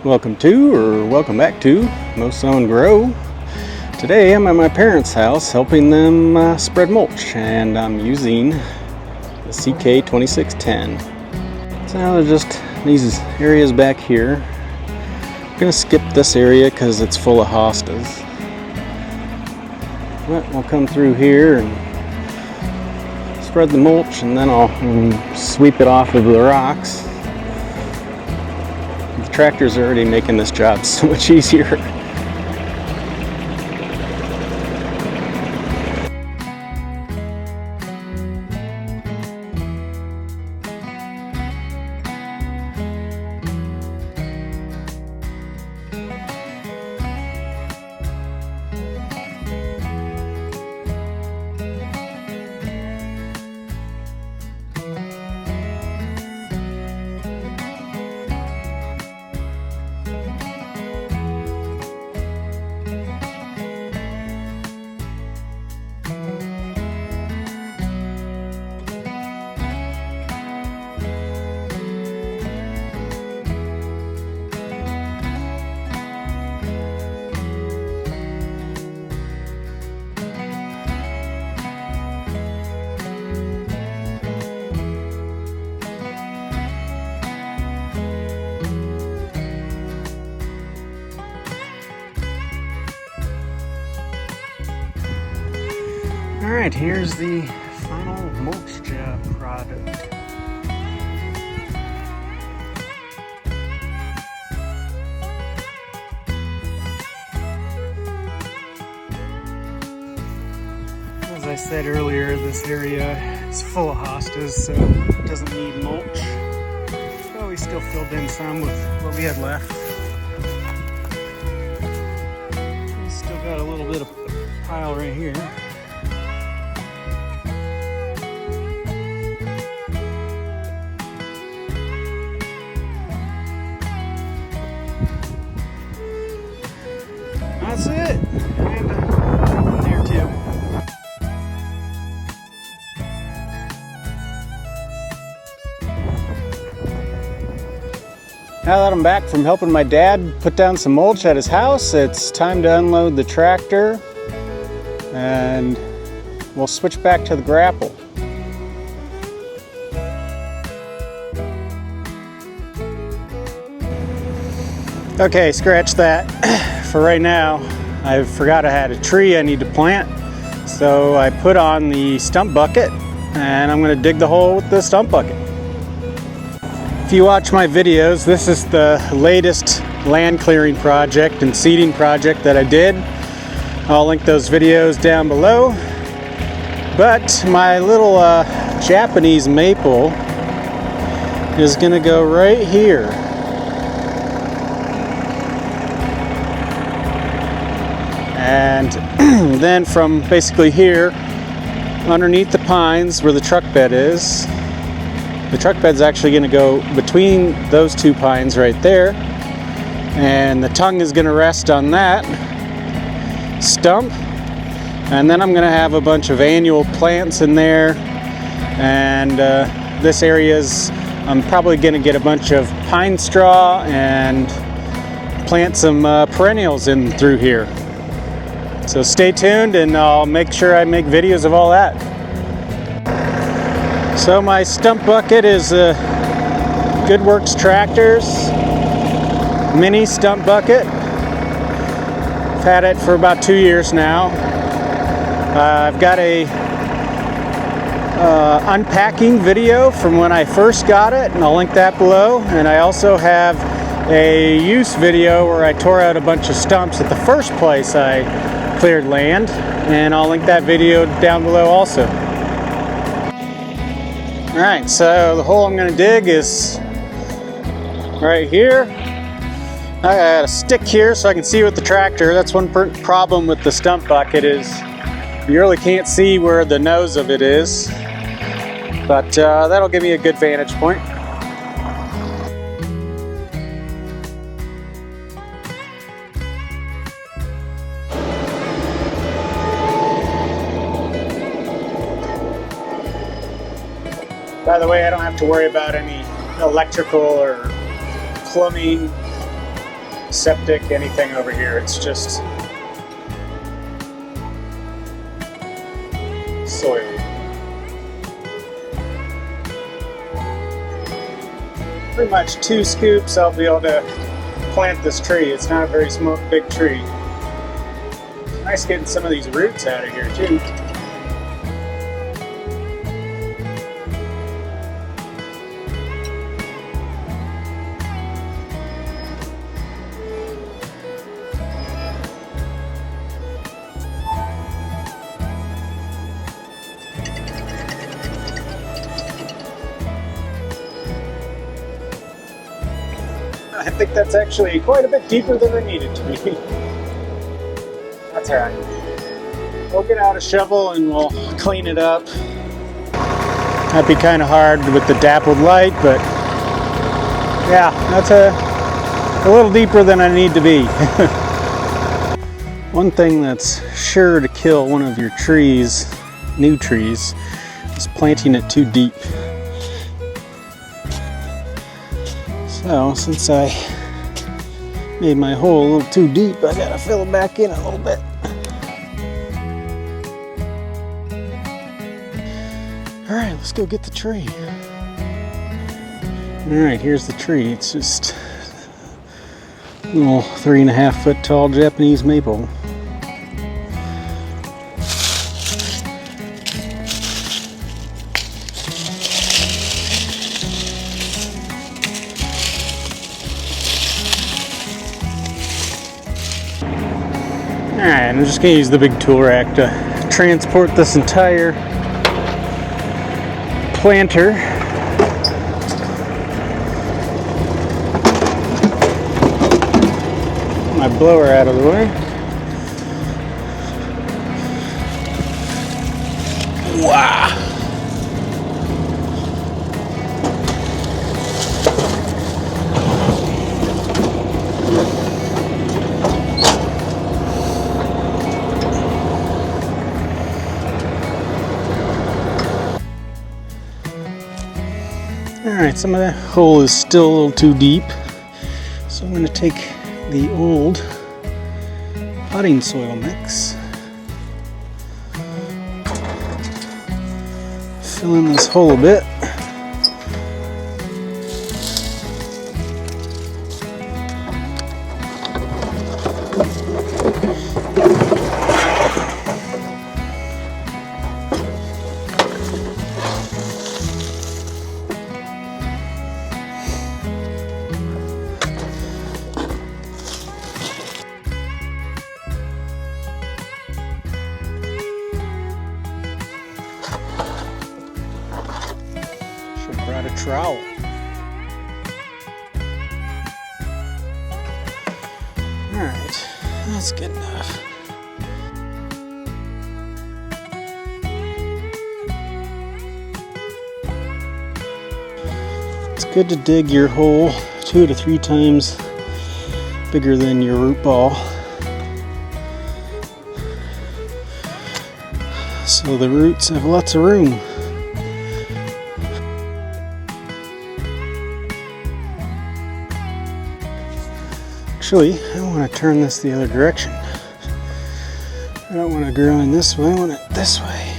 Welcome to, or welcome back to, Sow Grow. Today I'm at my parents' house helping them spread mulch, and I'm using the CK2610. So there's just these areas back here. I'm going to skip this area because it's full of hostas. But we'll come through here and spread the mulch, and then I'll sweep it off of the rocks. The tractor's already making this job so much easier. Alright, here's the final mulch job product. As I said earlier, this area is full of hostas, so it doesn't need mulch. But we still filled in some with what we had left. We still got a little bit of pile right here. That's it. And there too. Now that I'm back from helping my dad put down some mulch at his house, it's time to unload the tractor and we'll switch back to the grapple. Okay, scratch that. For right now, I forgot I had a tree I need to plant, so I put on the stump bucket and I'm going to dig the hole with the stump bucket. If you watch my videos, this is the latest land clearing project and seeding project that I did. I'll link those videos down below. But my little Japanese maple is going to go right here. And then from basically here, underneath the pines where the truck bed is, the truck bed's actually going to go between those two pines right there. And the tongue is going to rest on that stump. And then I'm going to have a bunch of annual plants in there. And this area's, I'm probably going to get a bunch of pine straw and plant some perennials in through here. So stay tuned and I'll make sure I make videos of all that. So my stump bucket is Good Works Tractors mini stump bucket. I've had it for about 2 years now. I've got a unpacking video from when I first got it, and I'll link that below. And I also have a use video where I tore out a bunch of stumps at the first place I cleared land, and I'll link that video down below also. Alright, so the hole I'm going to dig is right here. I got a stick here so I can see with the tractor. That's one problem with the stump bucket is you really can't see where the nose of it is, but that'll give me a good vantage point. By the way, I don't have to worry about any electrical or plumbing septic, anything over here. It's just soil. Pretty much 2 scoops I'll be able to plant this tree. It's not a very big tree. It's nice getting some of these roots out of here too. I think that's actually quite a bit deeper than I needed to be. That's alright. We'll get out a shovel and we'll clean it up. That'd be kind of hard with the dappled light, but yeah, that's a little deeper than I need to be. One thing that's sure to kill one of your trees, new trees, is planting it too deep. So, since I made my hole a little too deep, I gotta fill it back in a little bit. Alright, let's go get the tree. Alright, here's the tree. It's just a little 3.5 foot tall Japanese maple. Alright, I'm just going to use the big tool rack to transport this entire planter. My blower out of the way. Wow! Alright, some of that hole is still a little too deep, so I'm going to take the old potting soil mix, fill in this hole a bit. Brought a trowel. Alright, that's good enough. It's good to dig your hole 2 to 3 times bigger than your root ball, so the roots have lots of room. Actually, I want to turn this the other direction. I don't want to grow in this way, I want it this way.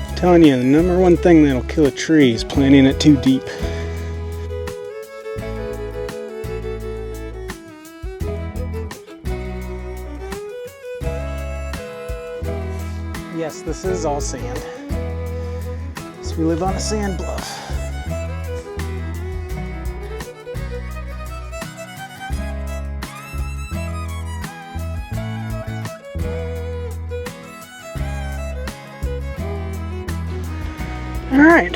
I'm telling you, the number one thing that'll kill a tree is planting it too deep. Yes, this is all sand. We live on a sand bluff. All right.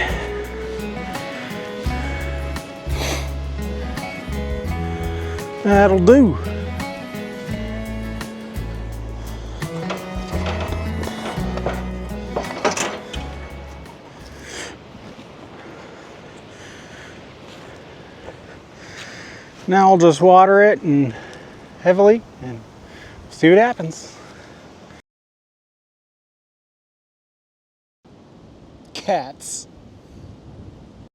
That'll do. Now I'll just water it and heavily and see what happens. Cats.